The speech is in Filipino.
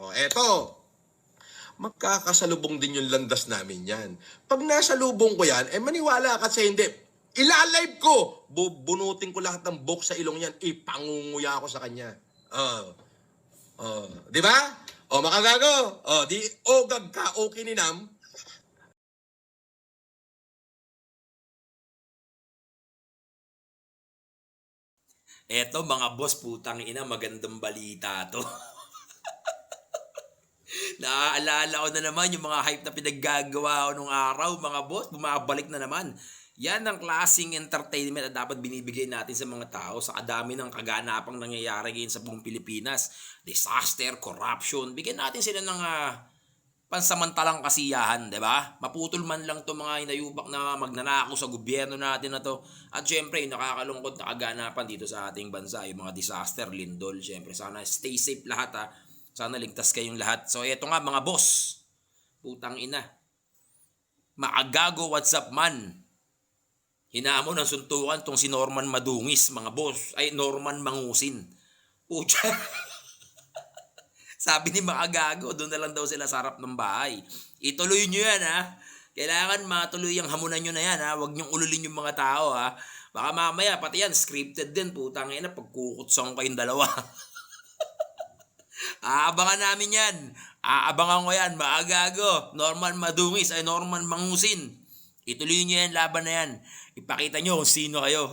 O, eto. Magkakasalubong din yung landas namin yan. Pag nasa lubong ko yan, maniwala ka sa hindi. Ilalive ko! Bubunutin ko lahat ng box sa ilong yan. Ipangunguya ako sa kanya. Di ba? Makagago. Di ogag ka, o kininam. Eto mga boss, putang ina, magandang balita to. Naaalala ko na naman yung mga hype na pinaggagawa ko nung araw, mga boss, bumabalik na naman. Yan ang klaseng entertainment na dapat binibigay natin sa mga tao sa kadami ng kaganapang nangyayari ngayon sa buong Pilipinas. Disaster, corruption, bigyan natin sila ng pansamantalang kasiyahan, di ba? Maputol man lang to mga inayubak na magnanako sa gobyerno natin na to. At syempre, yung nakakalungkot na kaganapan dito sa ating bansa, yung mga disaster, lindol, syempre, sana stay safe lahat ha. Sana ligtas kayong lahat. So, eto nga mga boss, putang ina. Maagago, what's up man? Hinamon ng suntukan tong si Norman Madungis, mga boss. Ay, Norman Mangusin. Pucha. Sabi ni Makagago, doon na lang daw sila sa harap ng bahay. Ituloy nyo yan ha. Kailangan matuloy ang hamunan nyo na yan ha. Huwag nyong ululin yung mga tao ha. Baka mamaya, pati yan, scripted din, putang ina, pagkukutsong kayong dalawa. Aabangan namin yan. Aabangan ko yan, Makagago. Norman Madungis ay Norman Mangusin. Ituloy nyo yan, laban na yan. Ipakita nyo kung sino kayo.